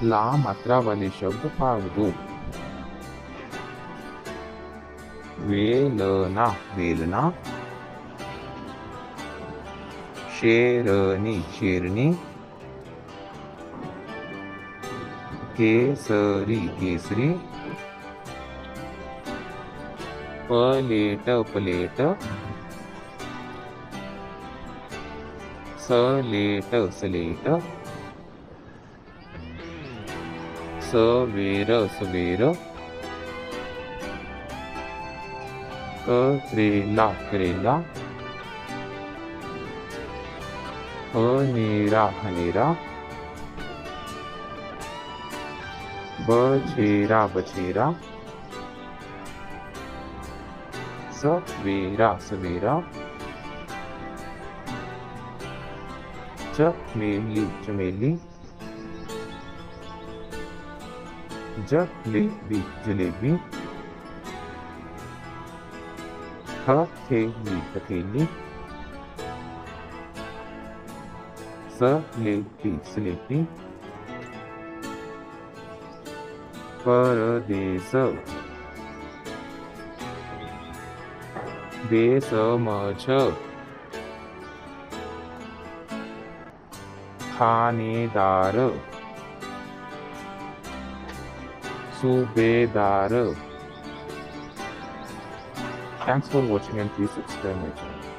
ला मात्रा वाले शब्द फाड़ दो। वेलना वेलना, शेरनी शेरनी, Kesari Kesari, plate plate, slate slate, सवेर सवेर, करेला करेला, हनेरा हनेरा, बछेरा बछेरा, सवेरा सवेरा, चमेली चमेली, जलेबी जलेबी, हथेली हथेली, स्लेटी स्लेटी, परदेस, बेसमझ, थानेदार, सूबेदार. Thanks for watching and please subscribe my channel.